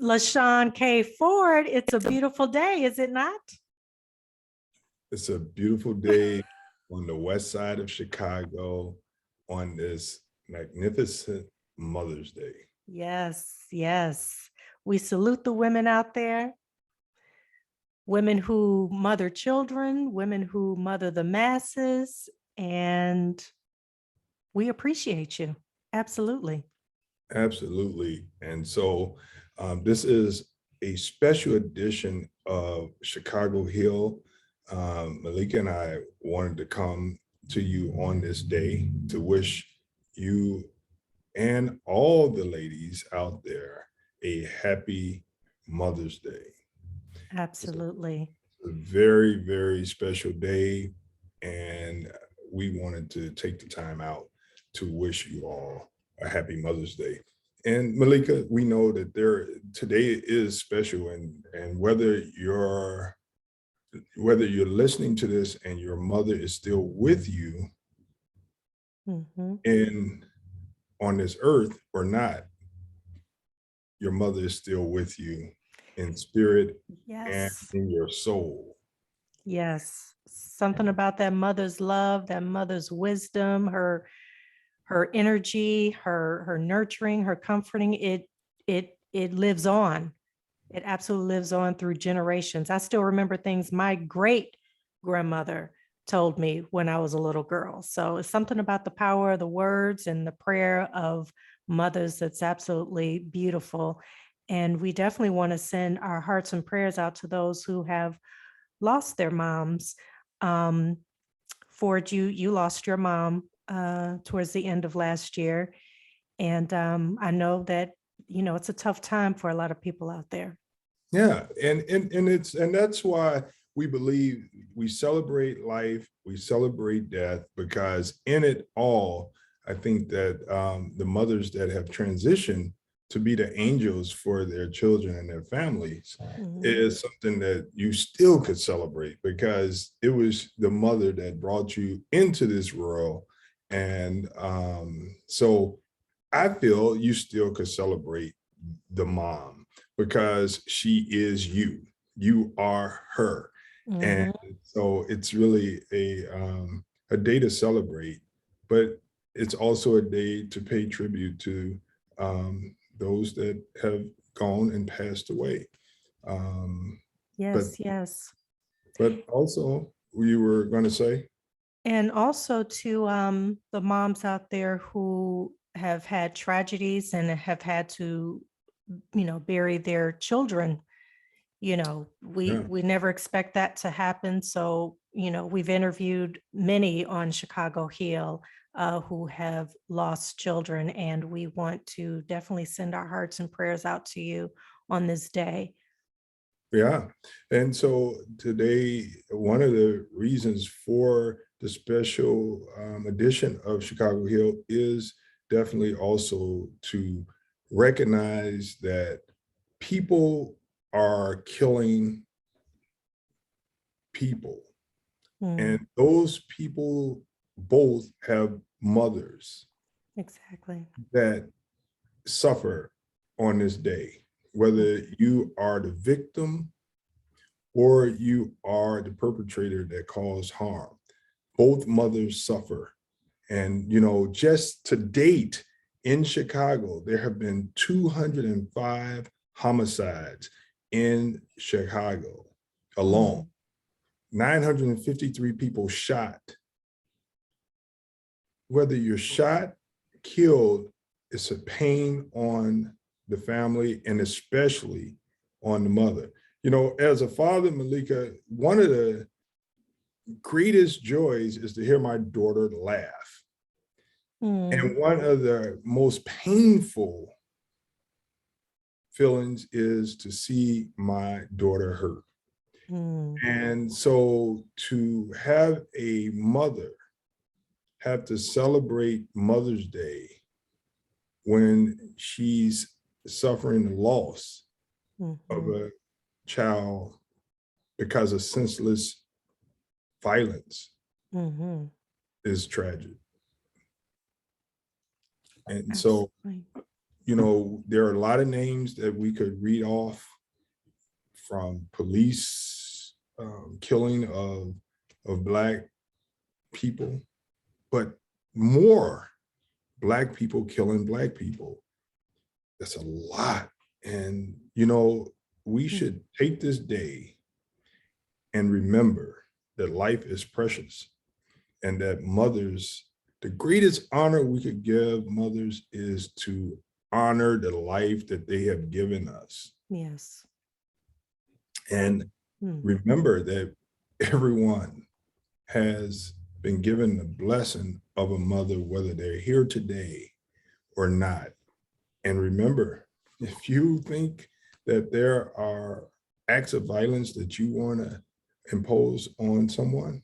LaShawn K. Ford, it's a beautiful day, is it not? It's a beautiful day on the west side of Chicago on this magnificent Mother's Day. Yes, yes. We salute the women out there, women who mother children, women who mother the masses, and we appreciate you. Absolutely. Absolutely. And so this is a special edition of Chicago Hill. Meleika and I wanted to come to you on this day to wish you and all the ladies out there a happy Mother's Day. Absolutely. A very, very special day. And we wanted to take the time out to wish you all a happy Mother's Day. And Meleika, we know that today is special, and whether you're listening to this and your mother is still with you in on this earth or not, your mother is still with you in spirit and Yes. in your soul. Yes. Something about that mother's love, that mother's wisdom, her energy, her nurturing, her comforting, it lives on. It absolutely lives on through generations. I still remember things my great grandmother told me when I was a little girl. So it's something about the power of the words and the prayer of mothers that's absolutely beautiful. And we definitely want to send our hearts and prayers out to those who have lost their moms. Ford, you lost your mom towards the end of last year. And I know that, it's a tough time for a lot of people out there. Yeah, and that's why we believe we celebrate life, we celebrate death, because in it all, I think that the mothers that have transitioned to be the angels for their children and their families is something that you still could celebrate, because it was the mother that brought you into this world. And so I feel you still could celebrate the mom, because she is you. You are her. And so it's really a day to celebrate, but it's also a day to pay tribute to those that have gone and passed away. Um, but Yes, yes. but also, you were going to say? And also to the moms out there who have had tragedies and have had to, bury their children. Yeah. We never expect that to happen. So, we've interviewed many on Chicago Heal who have lost children, and we want to definitely send our hearts and prayers out to you on this day. Yeah. And so today, one of the reasons for the special edition of Chicago Hill is definitely also to recognize that people are killing people, and those people both have mothers Exactly. that suffer on this day, whether you are the victim or you are the perpetrator that caused harm. Both mothers suffer. And, just to date in Chicago, there have been 205 homicides in Chicago alone, 953 people shot. Whether you're shot, killed, it's a pain on the family, and especially on the mother. As a father, Meleika, one of the greatest joys is to hear my daughter laugh. And one of the most painful feelings is to see my daughter hurt. And so to have a mother have to celebrate Mother's Day when she's suffering the loss of a child because of senseless violence is tragic. And so there are a lot of names that we could read off, from police killing of Black people, but more Black people killing Black people. That's a lot. And, we should take this day and remember that life is precious, and that mothers, the greatest honor we could give mothers is to honor the life that they have given us. Yes. And Mm. remember that everyone has been given the blessing of a mother, whether they're here today or not. And remember, if you think that there are acts of violence that you want to impose on someone,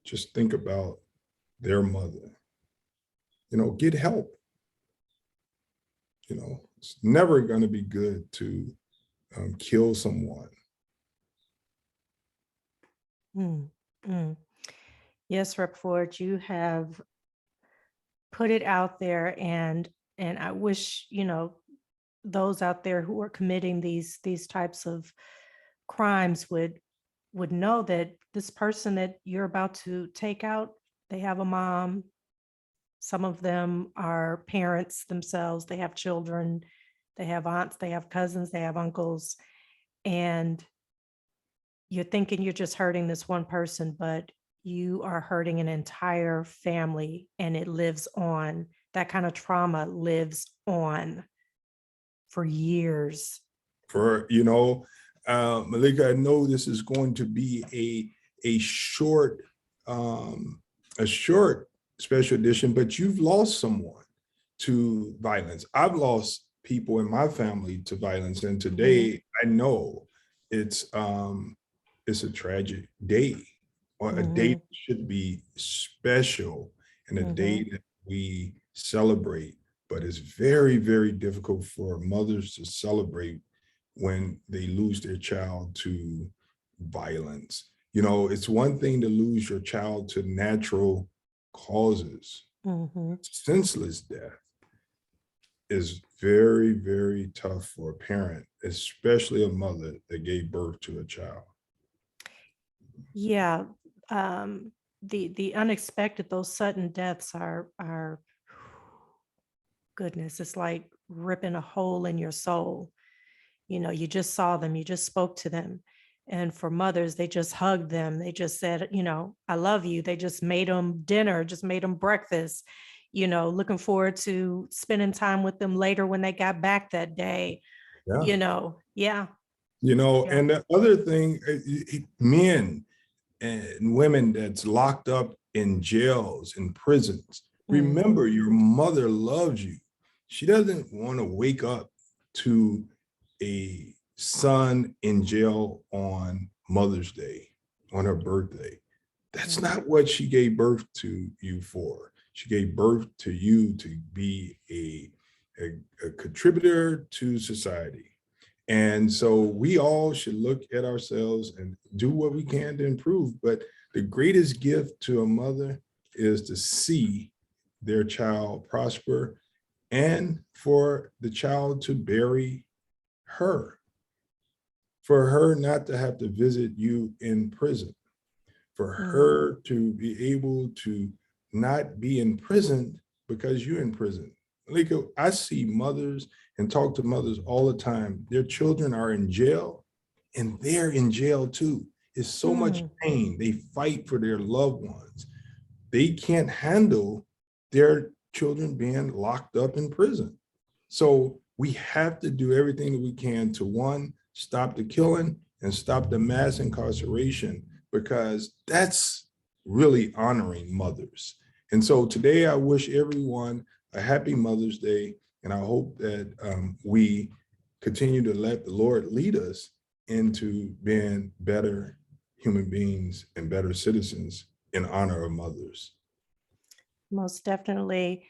just think about their mother. Get help. It's never going to be good to kill someone. Mm. Mm. Yes, Rep. Ford, you have put it out there, and I wish, those out there who are committing these types of crimes would know that this person that you're about to take out, they have a mom. Some of them are parents themselves. They have children, they have aunts, they have cousins, they have uncles. And you're thinking you're just hurting this one person, but you are hurting an entire family, and it lives on. That kind of trauma lives on for years. Meleika, I know this is going to be a short special edition, but you've lost someone to violence. I've lost people in my family to violence, and today I know it's a tragic day, or a day that should be special, and a day that we celebrate. But it's very, very difficult for mothers to celebrate when they lose their child to violence. It's one thing to lose your child to natural causes. Senseless death is very, very tough for a parent, especially a mother that gave birth to a child. Yeah. The unexpected, those sudden deaths are goodness, it's like ripping a hole in your soul. You just saw them, you just spoke to them. And for mothers, they just hugged them. They just said, I love you. They just made them dinner, just made them breakfast, looking forward to spending time with them later when they got back that day. Yeah. Yeah. And the other thing, men and women that's locked up in jails and prisons, remember your mother loves you. She doesn't want to wake up to a son in jail on Mother's Day, on her birthday. That's not what she gave birth to you for. She gave birth to you to be a contributor to society. And so we all should look at ourselves and do what we can to improve. But the greatest gift to a mother is to see their child prosper, and for the child to bury her, for her not to have to visit you in prison, for her to be able to not be in prison because you're in prison. Like, I see mothers and talk to mothers all the time. Their children are in jail, and they're in jail too. It's so much pain. They fight for their loved ones. They can't handle their children being locked up in prison. So we have to do everything that we can to, one, stop the killing and stop the mass incarceration, because that's really honoring mothers. And so today I wish everyone a happy Mother's Day, and I hope that we continue to let the Lord lead us into being better human beings and better citizens in honor of mothers. Most definitely,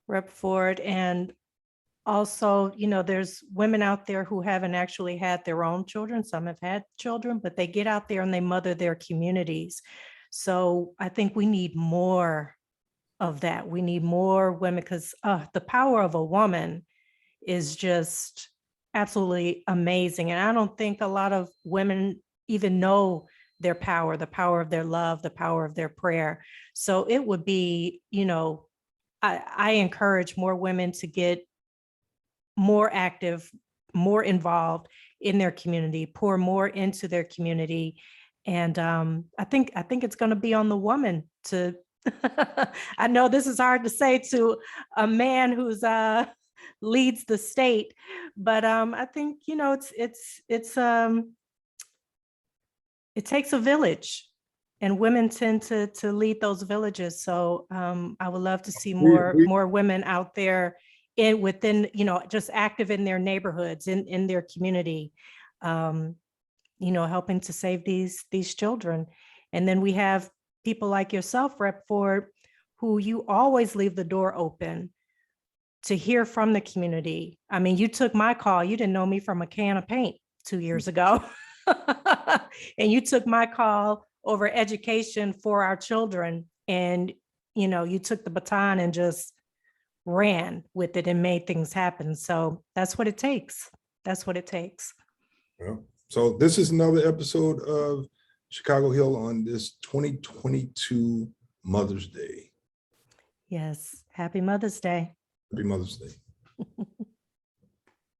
Rep. Ford. And also, there's women out there who haven't actually had their own children. Some have had children, but they get out there and they mother their communities. So I think we need more of that. We need more women, because the power of a woman is just absolutely amazing. And I don't think a lot of women even know their power, the power of their love, the power of their prayer. So it would be, I encourage more women to get more active, more involved in their community, pour more into their community. And I think it's going to be on the woman to. I know this is hard to say to a man who's leads the state, but I think it takes a village, and women tend to lead those villages. So I would love to see more women out there within, just active in their neighborhoods, in their community, helping to save these children. And then we have people like yourself, Rep. Ford, who you always leave the door open to hear from the community. I mean, you took my call. You didn't know me from a can of paint 2 years ago. And you took my call over education for our children. And, you took the baton and just ran with it and made things happen. So that's what it takes. That's what it takes. Well, so this is another episode of Chicago Hill on this 2022 Mother's Day. Yes. Happy Mother's Day. Happy Mother's Day.